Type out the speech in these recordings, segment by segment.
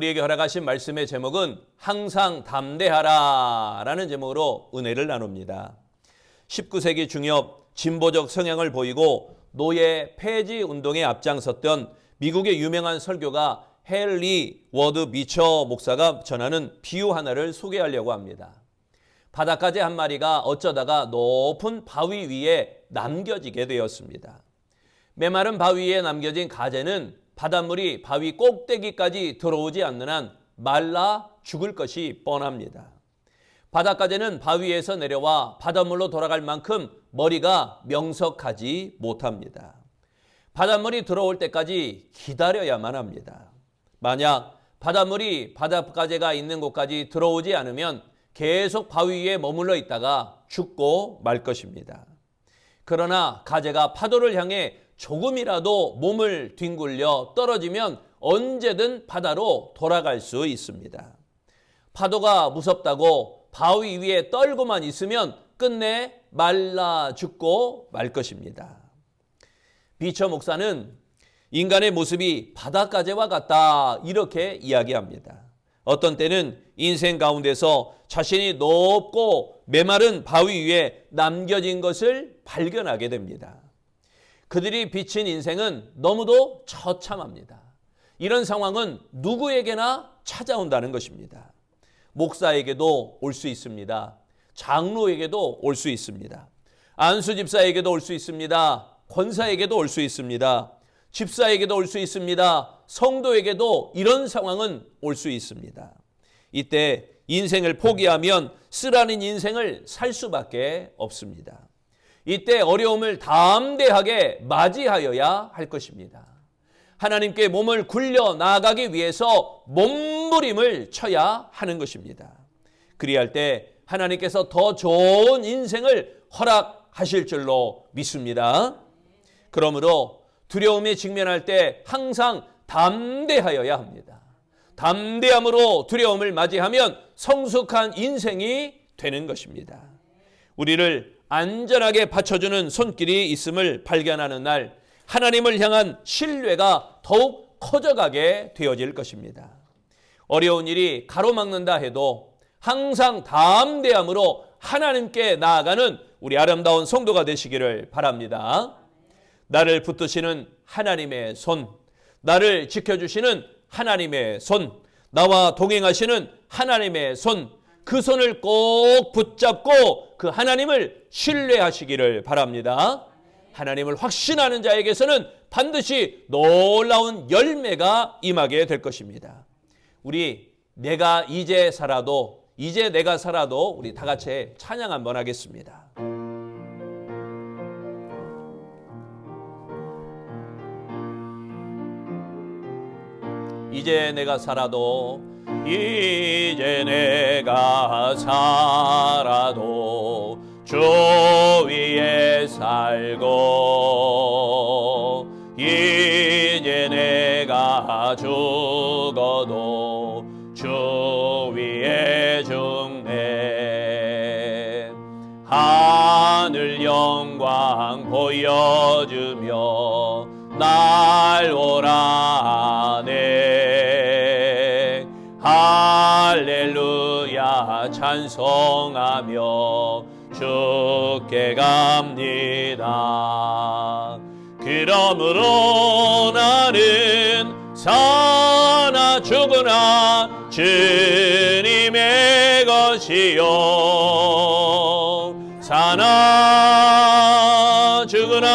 우리에게 허락하신 말씀의 제목은 항상 담대하라 라는 제목으로 은혜를 나눕니다. 19세기 중엽 진보적 성향을 보이고 노예 폐지 운동에 앞장섰던 미국의 유명한 설교가 헨리 워드 비처 목사가 전하는 비유 하나를 소개하려고 합니다. 바닷가재 한 마리가 어쩌다가 높은 바위 위에 남겨지게 되었습니다. 메마른 바위 위에 남겨진 가재는 바닷물이 바위 꼭대기까지 들어오지 않는 한 말라 죽을 것이 뻔합니다. 바닷가재는 바위에서 내려와 바닷물로 돌아갈 만큼 머리가 명석하지 못합니다. 바닷물이 들어올 때까지 기다려야만 합니다. 만약 바닷물이 바닷가재가 있는 곳까지 들어오지 않으면 계속 바위 위에 머물러 있다가 죽고 말 것입니다. 그러나 가재가 파도를 향해 조금이라도 몸을 뒹굴려 떨어지면 언제든 바다로 돌아갈 수 있습니다. 파도가 무섭다고 바위 위에 떨고만 있으면 끝내 말라 죽고 말 것입니다. 비처 목사는 인간의 모습이 바닷가재와 같다 이렇게 이야기합니다. 어떤 때는 인생 가운데서 자신이 높고 메마른 바위 위에 남겨진 것을 발견하게 됩니다. 그들이 비친 인생은 너무도 처참합니다. 이런 상황은 누구에게나 찾아온다는 것입니다. 목사에게도 올 수 있습니다. 장로에게도 올 수 있습니다. 안수 집사에게도 올 수 있습니다. 권사에게도 올 수 있습니다. 집사에게도 올 수 있습니다. 성도에게도 이런 상황은 올 수 있습니다. 이때 인생을 포기하면 쓰라린 인생을 살 수밖에 없습니다. 이때 어려움을 담대하게 맞이하여야 할 것입니다. 하나님께 몸을 굴려 나아가기 위해서 몸부림을 쳐야 하는 것입니다. 그리할 때 하나님께서 더 좋은 인생을 허락하실 줄로 믿습니다. 그러므로 두려움에 직면할 때 항상 담대하여야 합니다. 담대함으로 두려움을 맞이하면 성숙한 인생이 되는 것입니다. 우리를 안전하게 받쳐주는 손길이 있음을 발견하는 날 하나님을 향한 신뢰가 더욱 커져가게 되어질 것입니다. 어려운 일이 가로막는다 해도 항상 담대함으로 하나님께 나아가는 우리 아름다운 성도가 되시기를 바랍니다. 나를 붙드시는 하나님의 손, 나를 지켜주시는 하나님의 손, 나와 동행하시는 하나님의 손, 그 손을 꼭 붙잡고 그 하나님을 신뢰하시기를 바랍니다. 하나님을 확신하는 자에게서는 반드시 놀라운 열매가 임하게 될 것입니다. 우리 내가 이제 내가 살아도 우리 다 같이 찬양 한번 하겠습니다. 이제 내가 살아도 이제 내가 살아도 주 위에 살고 이제 내가 죽어도 주 위에 죽네. 하늘 영광 보여주며 날 오라네. 할렐루야 찬송하며 주께 갑니다. 그러므로 나는 사나 죽으나 주님의 것이요 사나 죽으나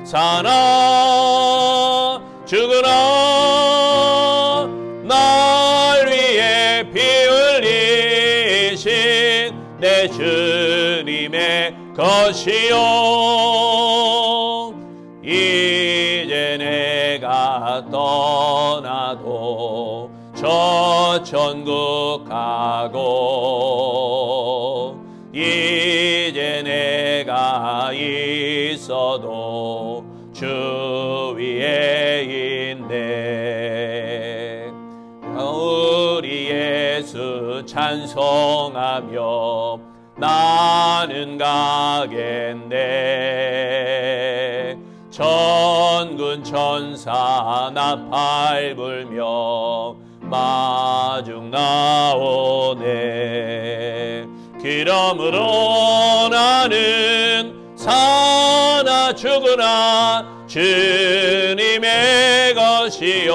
사나 죽으나 날 위해 피 흘리신 내 주님의 것이요 이제 내가 떠나도 저 천국 가고 이제 내가 있어도 주 위에 있네. 우리 예수 찬송하며 나는 가겠네. 천군 천사 나팔 불며 마중 나오네. 그러므로 나는 사나 죽으나 주님의 것이요,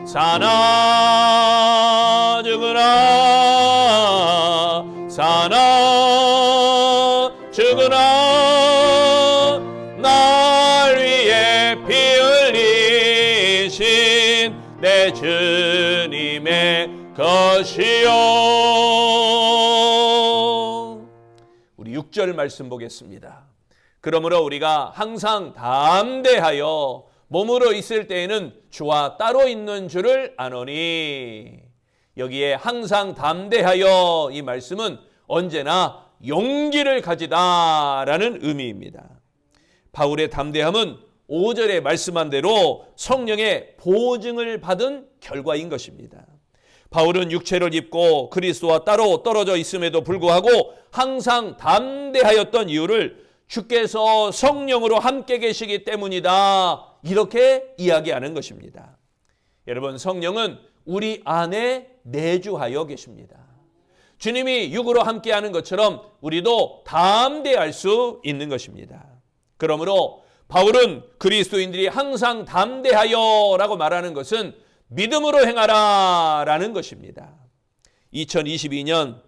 사나 죽으나 사나 죽으나 날 위해 피 흘리신 내 주님의 것이요. 우리 6절 말씀 보겠습니다. 그러므로 우리가 항상 담대하여 몸으로 있을 때에는 주와 따로 있는 줄을 아노니. 여기에 항상 담대하여, 이 말씀은 언제나 용기를 가지다라는 의미입니다. 바울의 담대함은 5절에 말씀한 대로 성령의 보증을 받은 결과인 것입니다. 바울은 육체를 입고 그리스도와 따로 떨어져 있음에도 불구하고 항상 담대하였던 이유를 주께서 성령으로 함께 계시기 때문이다, 이렇게 이야기하는 것입니다. 여러분, 성령은 우리 안에 내주하여 계십니다. 주님이 육으로 함께하는 것처럼 우리도 담대할 수 있는 것입니다. 그러므로 바울은 그리스도인들이 항상 담대하여 라고 말하는 것은 믿음으로 행하라 라는 것입니다. 2022년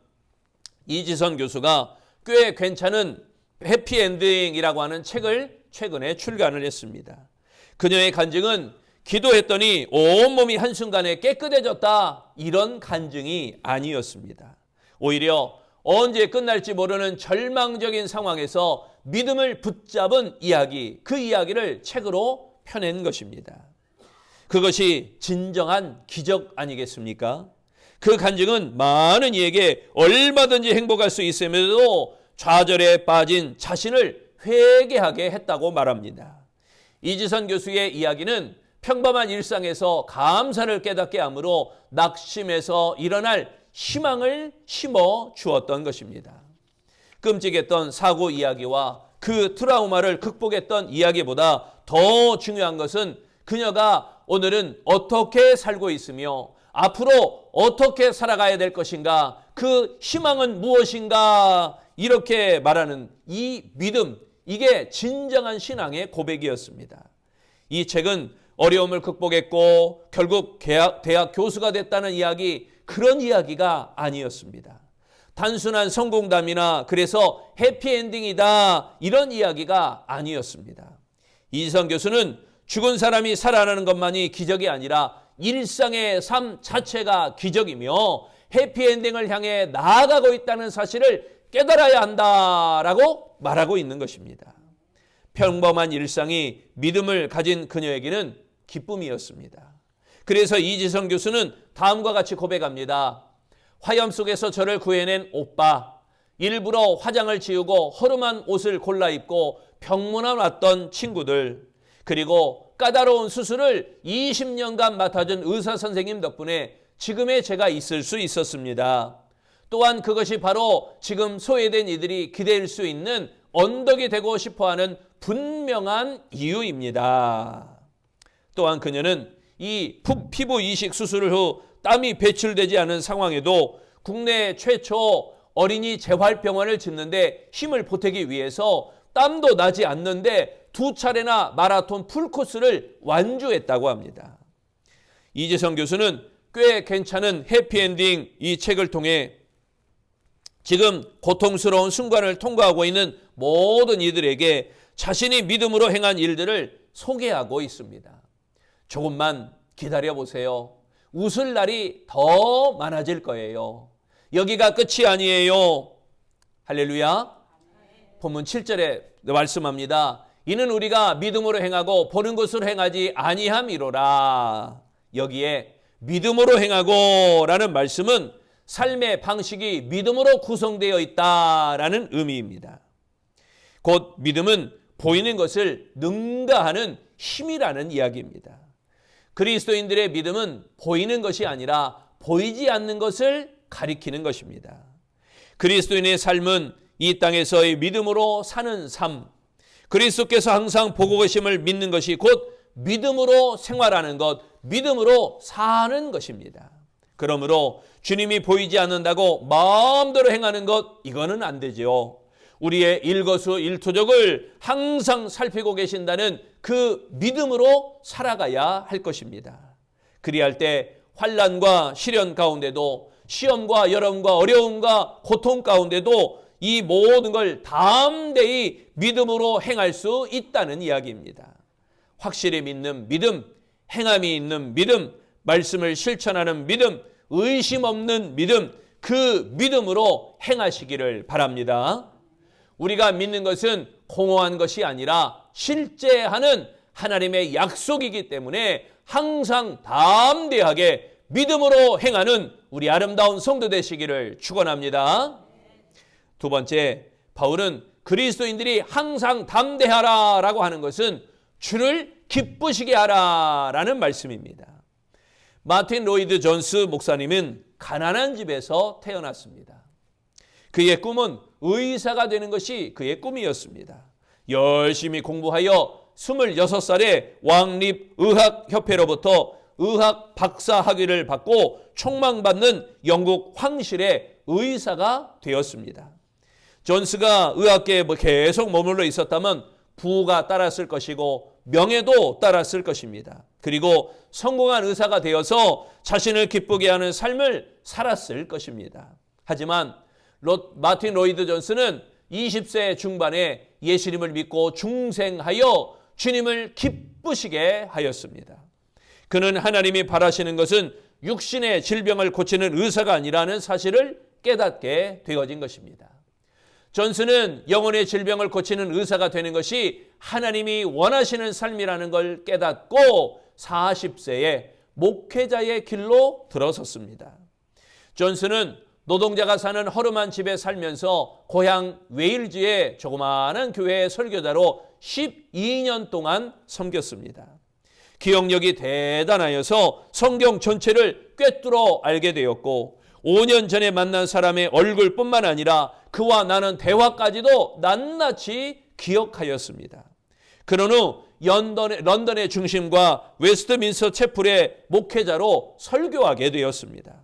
이지선 교수가 꽤 괜찮은 해피엔딩이라고 하는 책을 최근에 출간을 했습니다. 그녀의 간증은 기도했더니 온몸이 한순간에 깨끗해졌다, 이런 간증이 아니었습니다. 오히려 언제 끝날지 모르는 절망적인 상황에서 믿음을 붙잡은 이야기, 그 이야기를 책으로 펴낸 것입니다. 그것이 진정한 기적 아니겠습니까? 그 간증은 많은 이에게 얼마든지 행복할 수 있음에도 좌절에 빠진 자신을 회개하게 했다고 말합니다. 이지선 교수의 이야기는 평범한 일상에서 감사를 깨닫게 하므로 낙심해서 일어날 희망을 심어 주었던 것입니다. 끔찍했던 사고 이야기와 그 트라우마를 극복했던 이야기보다 더 중요한 것은 그녀가 오늘은 어떻게 살고 있으며 앞으로 어떻게 살아가야 될 것인가, 그 희망은 무엇인가, 이렇게 말하는 이 믿음, 이게 진정한 신앙의 고백이었습니다. 이 책은 어려움을 극복했고 결국 대학 교수가 됐다는 이야기, 그런 이야기가 아니었습니다. 단순한 성공담이나 그래서 해피엔딩이다, 이런 이야기가 아니었습니다. 이지선 교수는 죽은 사람이 살아나는 것만이 기적이 아니라 일상의 삶 자체가 기적이며 해피엔딩을 향해 나아가고 있다는 사실을 깨달아야 한다라고 말하고 있는 것입니다. 평범한 일상이 믿음을 가진 그녀에게는 기쁨이었습니다. 그래서 이지선 교수는 다음과 같이 고백합니다. 화염 속에서 저를 구해낸 오빠, 일부러 화장을 지우고 허름한 옷을 골라 입고 병문안 왔던 친구들, 그리고 까다로운 수술을 20년간 맡아준 의사 선생님 덕분에 지금의 제가 있을 수 있었습니다. 또한 그것이 바로 지금 소외된 이들이 기댈 수 있는 언덕이 되고 싶어하는 분명한 이유입니다. 또한 그녀는 이 피부 이식 수술을 후 땀이 배출되지 않은 상황에도 국내 최초 어린이 재활병원을 짓는데 힘을 보태기 위해서 땀도 나지 않는데 2차례나 마라톤 풀코스를 완주했다고 합니다. 이재성 교수는 꽤 괜찮은 해피엔딩, 이 책을 통해 지금 고통스러운 순간을 통과하고 있는 모든 이들에게 자신이 믿음으로 행한 일들을 소개하고 있습니다. 조금만 기다려보세요. 웃을 날이 더 많아질 거예요. 여기가 끝이 아니에요. 할렐루야. 본문 7절에 말씀합니다. 이는 우리가 믿음으로 행하고 보는 것으로 행하지 아니함이로라. 여기에 믿음으로 행하고 라는 말씀은 삶의 방식이 믿음으로 구성되어 있다라는 의미입니다. 곧 믿음은 보이는 것을 능가하는 힘이라는 이야기입니다. 그리스도인들의 믿음은 보이는 것이 아니라 보이지 않는 것을 가리키는 것입니다. 그리스도인의 삶은 이 땅에서의 믿음으로 사는 삶, 그리스도께서 항상 보고 계심을 믿는 것이 곧 믿음으로 생활하는 것, 믿음으로 사는 것입니다. 그러므로 주님이 보이지 않는다고 마음대로 행하는 것, 이거는 안 되죠. 우리의 일거수일투족을 항상 살피고 계신다는 그 믿음으로 살아가야 할 것입니다. 그리할 때 환난과 시련 가운데도, 시험과 여러움과 어려움과 고통 가운데도 이 모든 걸 담대히 믿음으로 행할 수 있다는 이야기입니다. 확실히 믿는 믿음, 행함이 있는 믿음, 말씀을 실천하는 믿음, 의심 없는 믿음, 그 믿음으로 행하시기를 바랍니다. 우리가 믿는 것은 공허한 것이 아니라 실제하는 하나님의 약속이기 때문에 항상 담대하게 믿음으로 행하는 우리 아름다운 성도 되시기를 축원합니다. 두 번째, 바울은 그리스도인들이 항상 담대하라라고 하는 것은 주를 기쁘시게 하라라는 말씀입니다. 마틴 로이드 존스 목사님은 가난한 집에서 태어났습니다. 그의 꿈은 의사가 되는 것이 그의 꿈이었습니다. 열심히 공부하여 26살에 왕립의학협회로부터 의학 박사 학위를 받고 촉망받는 영국 황실의 의사가 되었습니다. 존스가 의학계에 계속 머물러 있었다면 부가 따랐을 것이고 명예도 따랐을 것입니다. 그리고 성공한 의사가 되어서 자신을 기쁘게 하는 삶을 살았을 것입니다. 하지만 마틴 로이드 존스는 20세 중반에 예수님을 믿고 중생하여 주님을 기쁘시게 하였습니다. 그는 하나님이 바라시는 것은 육신의 질병을 고치는 의사가 아니라는 사실을 깨닫게 되어진 것입니다. 존스는 영혼의 질병을 고치는 의사가 되는 것이 하나님이 원하시는 삶이라는 걸 깨닫고 40세에 목회자의 길로 들어섰습니다. 존스는 노동자가 사는 허름한 집에 살면서 고향 웨일즈의 조그마한 교회의 설교자로 12년 동안 섬겼습니다. 기억력이 대단하여서 성경 전체를 꿰뚫어 알게 되었고 5년 전에 만난 사람의 얼굴뿐만 아니라 그와 나눈 대화까지도 낱낱이 기억하였습니다. 그런 후 런던의 중심과 웨스트민스터 채플의 목회자로 설교하게 되었습니다.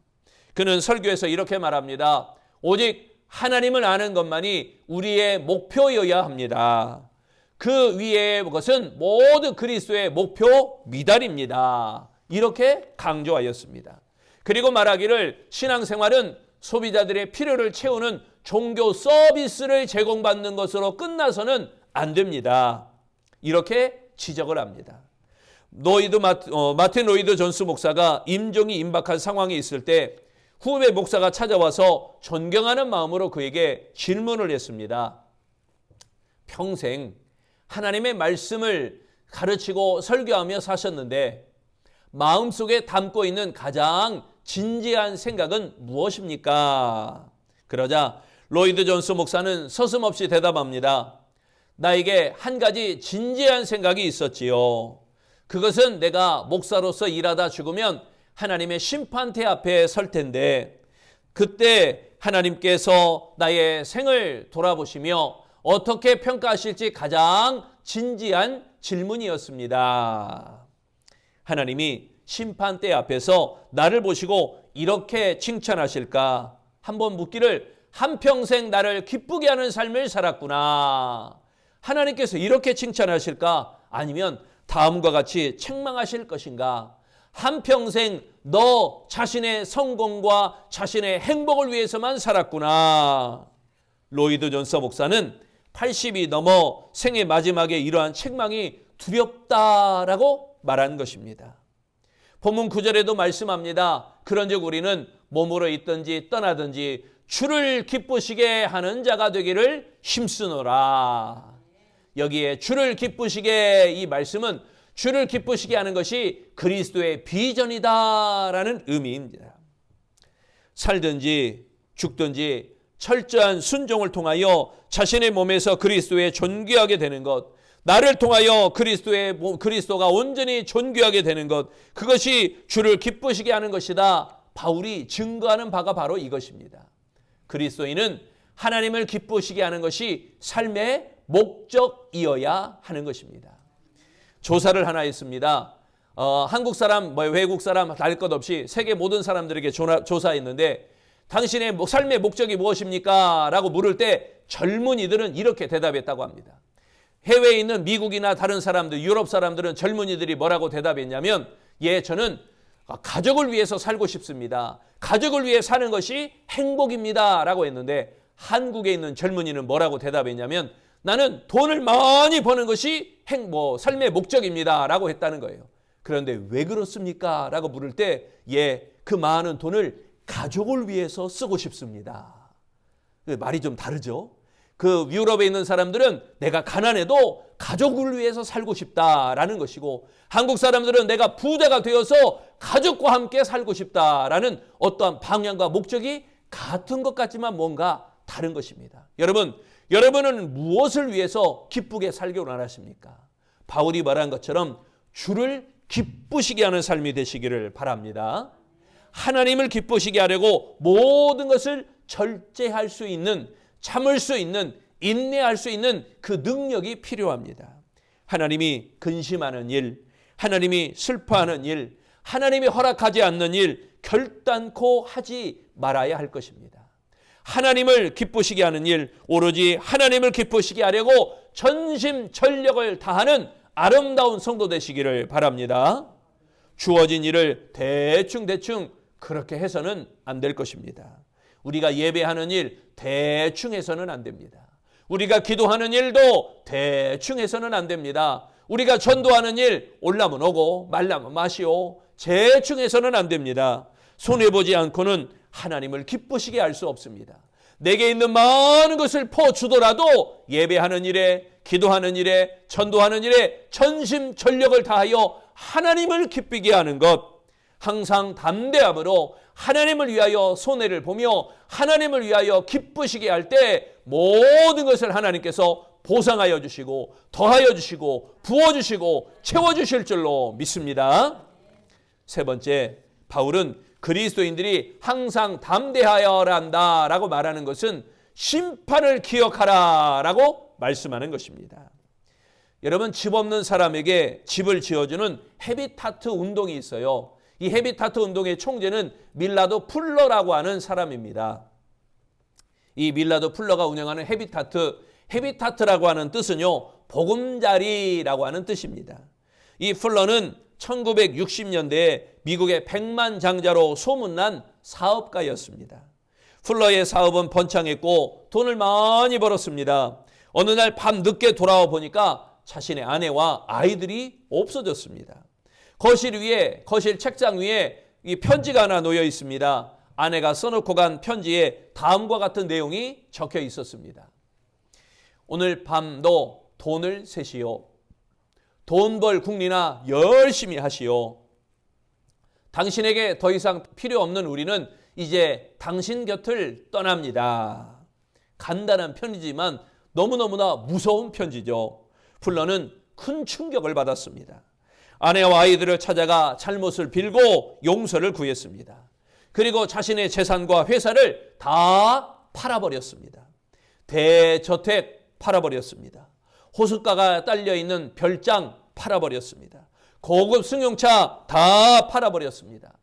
그는 설교에서 이렇게 말합니다. 오직 하나님을 아는 것만이 우리의 목표여야 합니다. 그 위에 것은 모든 그리스도의 목표 미달입니다. 이렇게 강조하였습니다. 그리고 말하기를 신앙생활은 소비자들의 필요를 채우는 종교 서비스를 제공받는 것으로 끝나서는 안 됩니다. 이렇게 지적을 합니다. 마틴 로이드 존스 목사가 임종이 임박한 상황에 있을 때 후배 목사가 찾아와서 존경하는 마음으로 그에게 질문을 했습니다. 평생 하나님의 말씀을 가르치고 설교하며 사셨는데 마음속에 담고 있는 가장 진지한 생각은 무엇입니까? 그러자 로이드 존스 목사는 서슴없이 대답합니다. 나에게 한 가지 진지한 생각이 있었지요. 그것은 내가 목사로서 일하다 죽으면 하나님의 심판대 앞에 설 텐데 그때 하나님께서 나의 생을 돌아보시며 어떻게 평가하실지 가장 진지한 질문이었습니다. 하나님이 심판대 앞에서 나를 보시고 이렇게 칭찬하실까? 한번 묻기를 한평생 나를 기쁘게 하는 삶을 살았구나. 하나님께서 이렇게 칭찬하실까? 아니면 다음과 같이 책망하실 것인가? 한평생 너 자신의 성공과 자신의 행복을 위해서만 살았구나. 로이드 존스 목사는 80이 넘어 생의 마지막에 이러한 책망이 두렵다라고 말한 것입니다. 본문 9절에도 말씀합니다. 그런즉 우리는 몸으로 있든지 떠나든지 주를 기쁘시게 하는 자가 되기를 힘쓰노라. 여기에 주를 기쁘시게, 이 말씀은 주를 기쁘시게 하는 것이 그리스도의 비전이다라는 의미입니다. 살든지 죽든지 철저한 순종을 통하여 자신의 몸에서 그리스도에 존귀하게 되는 것, 나를 통하여 그리스도가 온전히 존귀하게 되는 것, 그것이 주를 기쁘시게 하는 것이다. 바울이 증거하는 바가 바로 이것입니다. 그리스도인은 하나님을 기쁘시게 하는 것이 삶의 목적이어야 하는 것입니다. 조사를 하나 했습니다. 한국 사람, 외국 사람 알 것 없이 세계 모든 사람들에게 조사했는데 당신의 삶의 목적이 무엇입니까? 라고 물을 때 젊은이들은 이렇게 대답했다고 합니다. 해외에 있는 미국이나 다른 사람들, 유럽 사람들은 젊은이들이 뭐라고 대답했냐면 저는 가족을 위해서 살고 싶습니다. 가족을 위해 사는 것이 행복입니다. 라고 했는데 한국에 있는 젊은이는 뭐라고 대답했냐면 나는 돈을 많이 버는 것이 삶의 목적입니다. 라고 했다는 거예요. 그런데 왜 그렇습니까? 라고 물을 때 그 많은 돈을 가족을 위해서 쓰고 싶습니다. 말이 좀 다르죠? 그 유럽에 있는 사람들은 내가 가난해도 가족을 위해서 살고 싶다라는 것이고 한국 사람들은 내가 부자가 되어서 가족과 함께 살고 싶다라는 어떠한 방향과 목적이 같은 것 같지만 뭔가 다른 것입니다. 여러분은 무엇을 위해서 기쁘게 살기 원하십니까? 바울이 말한 것처럼 주를 기쁘시게 하는 삶이 되시기를 바랍니다. 하나님을 기쁘시게 하려고 모든 것을 절제할 수 있는, 참을 수 있는, 인내할 수 있는 그 능력이 필요합니다. 하나님이 근심하는 일, 하나님이 슬퍼하는 일, 하나님이 허락하지 않는 일 결단코 하지 말아야 할 것입니다. 하나님을 기쁘시게 하는 일, 오로지 하나님을 기쁘시게 하려고 전심전력을 다하는 아름다운 성도 되시기를 바랍니다. 주어진 일을 대충 그렇게 해서는 안 될 것입니다. 우리가 예배하는 일 대충 해서는 안 됩니다. 우리가 기도하는 일도 대충 해서는 안 됩니다. 우리가 전도하는 일 올라면 오고 말라면 마시오 대충 해서는 안 됩니다. 손해보지 않고는 하나님을 기쁘시게 할 수 없습니다. 내게 있는 많은 것을 퍼주더라도 예배하는 일에, 기도하는 일에, 전도하는 일에 전심전력을 다하여 하나님을 기쁘게 하는 것, 항상 담대함으로 하나님을 위하여 손해를 보며 하나님을 위하여 기쁘시게 할 때 모든 것을 하나님께서 보상하여 주시고 더하여 주시고 부어주시고 채워주실 줄로 믿습니다. 세 번째, 바울은 그리스도인들이 항상 담대하여야 한다라고 말하는 것은 심판을 기억하라 라고 말씀하는 것입니다. 여러분, 집 없는 사람에게 집을 지어주는 헤비타트 운동이 있어요. 이 헤비타트 운동의 총재는 밀라도 풀러라고 하는 사람입니다. 이 밀라도 풀러가 운영하는 헤비타트라고 하는 뜻은요, 보금자리라고 하는 뜻입니다. 이 풀러는 1960년대에 미국의 백만장자로 소문난 사업가였습니다. 풀러의 사업은 번창했고 돈을 많이 벌었습니다. 어느 날 밤 늦게 돌아와 보니까 자신의 아내와 아이들이 없어졌습니다. 거실 책장 위에 이 편지가 하나 놓여 있습니다. 아내가 써놓고 간 편지에 다음과 같은 내용이 적혀 있었습니다. 오늘 밤도 돈을 세시오. 돈 벌 궁리나 열심히 하시오. 당신에게 더 이상 필요 없는 우리는 이제 당신 곁을 떠납니다. 간단한 편지지만 너무너무나 무서운 편지죠. 풀러는 큰 충격을 받았습니다. 아내와 아이들을 찾아가 잘못을 빌고 용서를 구했습니다. 그리고 자신의 재산과 회사를 다 팔아버렸습니다. 대저택 팔아버렸습니다. 호숫가가 딸려있는 별장 팔아버렸습니다. 고급 승용차 다 팔아버렸습니다.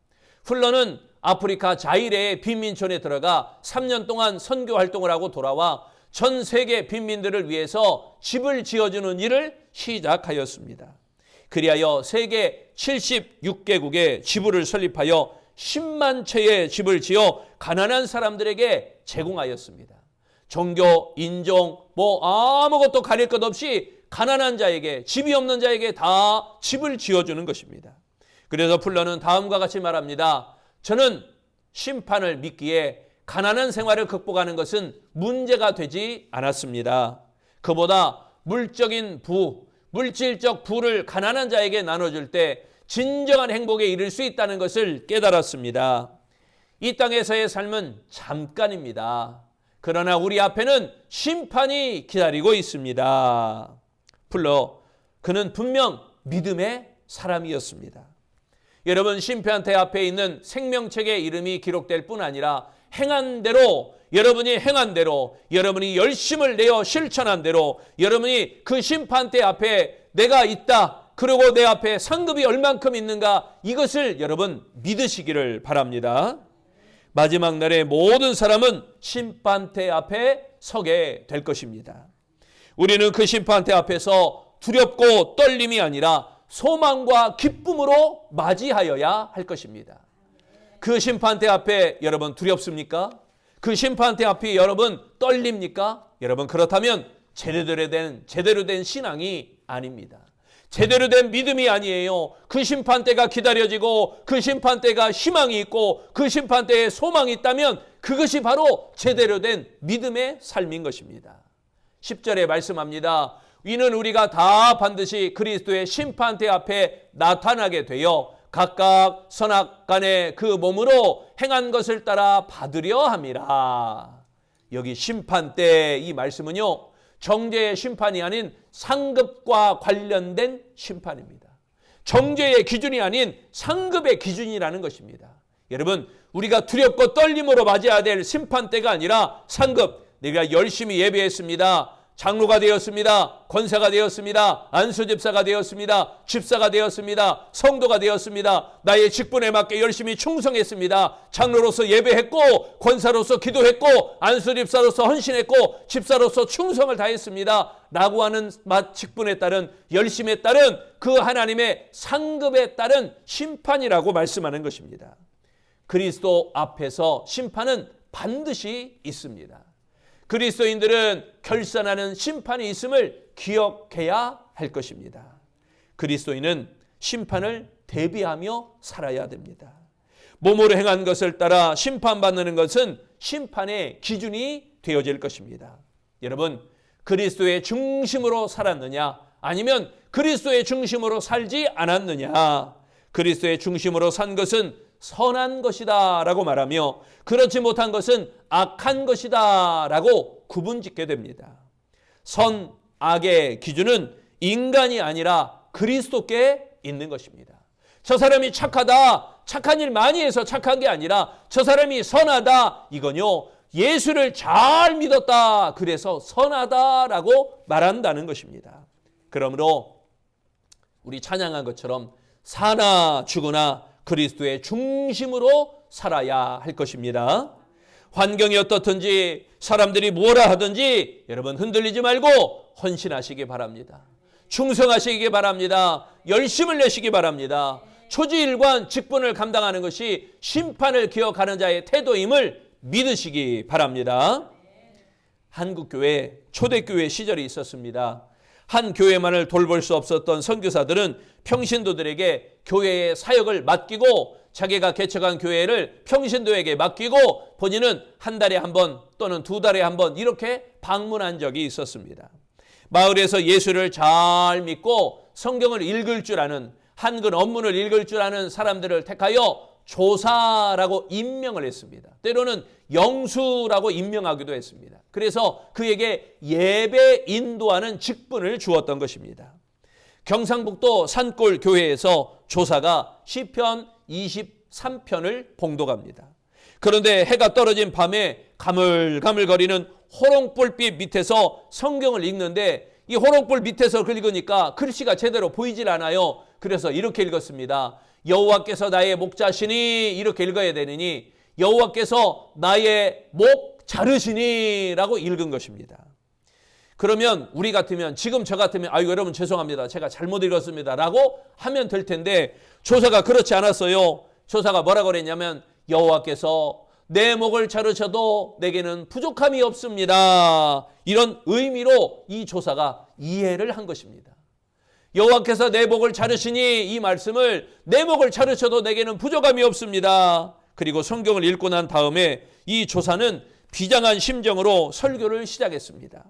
풀러는 아프리카 자이레의 빈민촌에 들어가 3년 동안 선교 활동을 하고 돌아와 전 세계 빈민들을 위해서 집을 지어주는 일을 시작하였습니다. 그리하여 세계 76개국에 지부를 설립하여 10만 채의 집을 지어 가난한 사람들에게 제공하였습니다. 종교, 인종, 아무것도 가릴 것 없이 가난한 자에게, 집이 없는 자에게 다 집을 지어주는 것입니다. 그래서 풀러는 다음과 같이 말합니다. 저는 심판을 믿기에 가난한 생활을 극복하는 것은 문제가 되지 않았습니다. 그보다 물질적 부를 가난한 자에게 나눠줄 때 진정한 행복에 이를 수 있다는 것을 깨달았습니다. 이 땅에서의 삶은 잠깐입니다. 그러나 우리 앞에는 심판이 기다리고 있습니다. 풀러, 그는 분명 믿음의 사람이었습니다. 여러분, 심판대 앞에 있는 생명책의 이름이 기록될 뿐 아니라 행한 대로 여러분이 행한 대로, 여러분이 열심을 내어 실천한 대로, 여러분이 그 심판대 앞에 내가 있다, 그리고 내 앞에 상급이 얼만큼 있는가, 이것을 여러분 믿으시기를 바랍니다. 마지막 날에 모든 사람은 심판대 앞에 서게 될 것입니다. 우리는 그 심판대 앞에서 두렵고 떨림이 아니라 소망과 기쁨으로 맞이하여야 할 것입니다. 그 심판대 앞에 여러분 두렵습니까? 그 심판대 앞에 여러분 떨립니까? 여러분 그렇다면 제대로 된 신앙이 아닙니다. 제대로 된 믿음이 아니에요. 그 심판대가 기다려지고 그 심판대가 희망이 있고 그 심판대에 소망이 있다면 그것이 바로 제대로 된 믿음의 삶인 것입니다. 10절에 말씀합니다. 이는 우리가 다 반드시 그리스도의 심판대 앞에 나타나게 되어 각각 선악간의 그 몸으로 행한 것을 따라 받으려 함이라. 여기 심판대 이 말씀은요, 정죄의 심판이 아닌 상급과 관련된 심판입니다. 정죄의 기준이 아닌 상급의 기준이라는 것입니다. 여러분, 우리가 두렵고 떨림으로 맞이해야 될 심판대가 아니라 상급. 내가 열심히 예배했습니다. 장로가 되었습니다. 권사가 되었습니다. 안수집사가 되었습니다. 집사가 되었습니다. 성도가 되었습니다. 나의 직분에 맞게 열심히 충성했습니다. 장로로서 예배했고, 권사로서 기도했고, 안수집사로서 헌신했고, 집사로서 충성을 다했습니다. 라고 하는 직분에 따른, 열심에 따른 그 하나님의 상급에 따른 심판이라고 말씀하는 것입니다. 그리스도 앞에서 심판은 반드시 있습니다. 그리스도인들은 결산하는 심판이 있음을 기억해야 할 것입니다. 그리스도인은 심판을 대비하며 살아야 됩니다. 몸으로 행한 것을 따라 심판받는 것은 심판의 기준이 되어질 것입니다. 여러분, 그리스도의 중심으로 살았느냐, 아니면 그리스도의 중심으로 살지 않았느냐. 그리스도의 중심으로 산 것은 선한 것이다 라고 말하며 그렇지 못한 것은 악한 것이다 라고 구분짓게 됩니다. 선, 악의 기준은 인간이 아니라 그리스도께 있는 것입니다. 저 사람이 착하다, 착한 일 많이 해서 착한 게 아니라 저 사람이 선하다, 이건요 예수를 잘 믿었다, 그래서 선하다라고 말한다는 것입니다. 그러므로 우리 찬양한 것처럼 사나 죽으나 그리스도의 중심으로 살아야 할 것입니다. 환경이 어떻든지 사람들이 뭐라 하든지 여러분 흔들리지 말고 헌신하시기 바랍니다. 충성하시기 바랍니다. 열심을 내시기 바랍니다. 초지일관 직분을 감당하는 것이 심판을 기억하는 자의 태도임을 믿으시기 바랍니다. 한국교회 초대교회 시절이 있었습니다. 한 교회만을 돌볼 수 없었던 선교사들은 평신도들에게 교회의 사역을 맡기고 자기가 개척한 교회를 평신도에게 맡기고 본인은 한 달에 한 번 또는 두 달에 한 번 이렇게 방문한 적이 있었습니다. 마을에서 예수를 잘 믿고 성경을 읽을 줄 아는, 한글 원문을 읽을 줄 아는 사람들을 택하여 조사라고 임명을 했습니다. 때로는 영수라고 임명하기도 했습니다. 그래서 그에게 예배 인도하는 직분을 주었던 것입니다. 경상북도 산골 교회에서 조사가 시편 23편을 봉독합니다. 그런데 해가 떨어진 밤에 가물가물거리는 호롱불빛 밑에서 성경을 읽는데 이 호롱불 밑에서 읽으니까 글씨가 제대로 보이질 않아요. 그래서 이렇게 읽었습니다. 여호와께서 나의 목자시니, 이렇게 읽어야 되느니 여호와께서 나의 목 자르시니 라고 읽은 것입니다. 그러면 우리 같으면, 지금 저 같으면 아유 여러분 죄송합니다, 제가 잘못 읽었습니다 라고 하면 될 텐데 조사가 그렇지 않았어요. 조사가 뭐라고 그랬냐면 여호와께서 내 목을 자르셔도 내게는 부족함이 없습니다, 이런 의미로 이 조사가 이해를 한 것입니다. 여호와께서 내 목을 자르시니, 이 말씀을 내 목을 자르셔도 내게는 부족함이 없습니다. 그리고 성경을 읽고 난 다음에 이 조사는 비장한 심정으로 설교를 시작했습니다.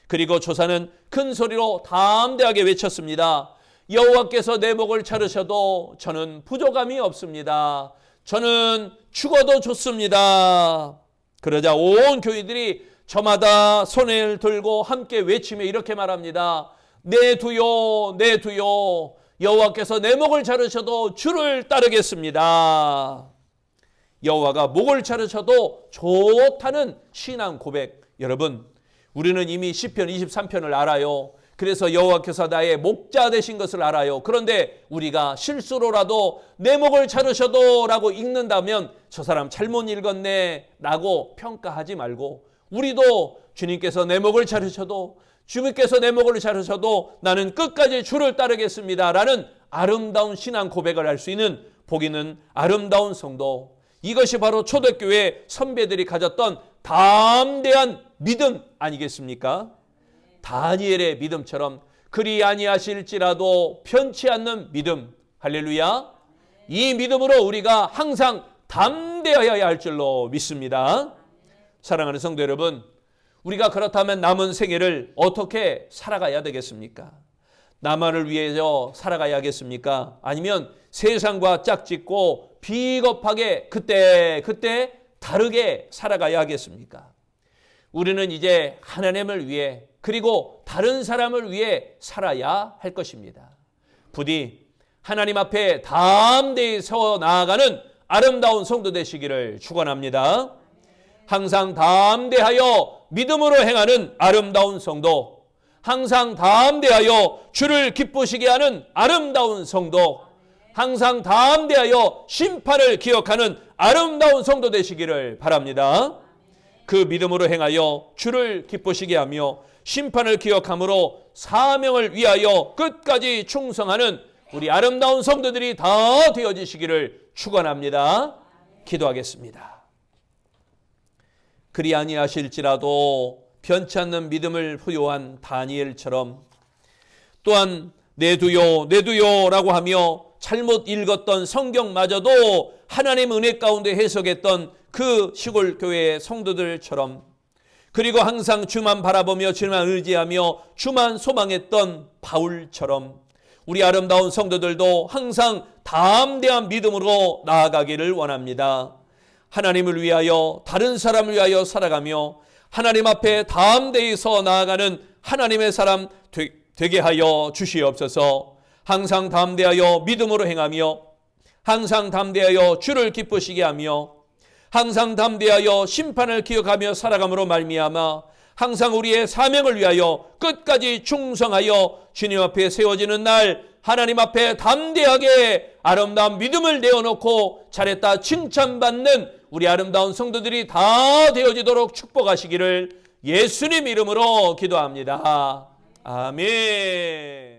그리고 조사는 큰 소리로 담대하게 외쳤습니다. 여호와께서 내 목을 자르셔도 저는 부족함이 없습니다. 저는 죽어도 좋습니다. 그러자 온 교인들이 저마다 손을 들고 함께 외치며 이렇게 말합니다. 내 두요, 내 두요. 여호와께서 내 목을 자르셔도 주를 따르겠습니다. 여호와가 목을 자르셔도 좋다는 신앙 고백. 여러분, 우리는 이미 시편 23편을 알아요. 그래서 여호와께서 나의 목자 되신 것을 알아요. 그런데 우리가 실수로라도 내 목을 자르셔도 라고 읽는다면 저 사람 잘못 읽었네 라고 평가하지 말고, 우리도 주님께서 내 목을 자르셔도, 주님께서 내 목을 자르셔도 나는 끝까지 주를 따르겠습니다 라는 아름다운 신앙 고백을 할 수 있는 복 있는 아름다운 성도, 이것이 바로 초대교회 선배들이 가졌던 담대한 믿음 아니겠습니까? 다니엘의 믿음처럼 그리 아니하실지라도 편치 않는 믿음. 할렐루야. 이 믿음으로 우리가 항상 담대하여야 할 줄로 믿습니다. 사랑하는 성도 여러분, 우리가 그렇다면 남은 생애를 어떻게 살아가야 되겠습니까? 나만을 위해서 살아가야겠습니까? 아니면 세상과 짝짓고 비겁하게 그때 다르게 살아가야 하겠습니까? 우리는 이제 하나님을 위해, 그리고 다른 사람을 위해 살아야 할 것입니다. 부디 하나님 앞에 담대히 서 나아가는 아름다운 성도 되시기를 축원합니다. 항상 담대하여 믿음으로 행하는 아름다운 성도, 항상 담대하여 주를 기쁘시게 하는 아름다운 성도, 항상 담대하여 심판을 기억하는 아름다운 성도 되시기를 바랍니다. 그 믿음으로 행하여 주를 기쁘시게 하며 심판을 기억함으로 사명을 위하여 끝까지 충성하는 우리 아름다운 성도들이 다 되어지시기를 축원합니다. 기도하겠습니다. 그리 아니하실지라도 변치 않는 믿음을 후요한 다니엘처럼, 또한 내두요라고 하며 잘못 읽었던 성경마저도 하나님 은혜 가운데 해석했던 그 시골 교회의 성도들처럼, 그리고 항상 주만 바라보며 주만 의지하며 주만 소망했던 바울처럼 우리 아름다운 성도들도 항상 담대한 믿음으로 나아가기를 원합니다. 하나님을 위하여, 다른 사람을 위하여 살아가며 하나님 앞에 담대히 서 나아가는 하나님의 사람 되게 하여 주시옵소서. 항상 담대하여 믿음으로 행하며, 항상 담대하여 주를 기쁘시게 하며, 항상 담대하여 심판을 기억하며 살아감으로 말미암아 항상 우리의 사명을 위하여 끝까지 충성하여 주님 앞에 세워지는 날, 하나님 앞에 담대하게 아름다운 믿음을 내어놓고 잘했다 칭찬받는 우리 아름다운 성도들이 다 되어지도록 축복하시기를 예수님 이름으로 기도합니다. 아멘.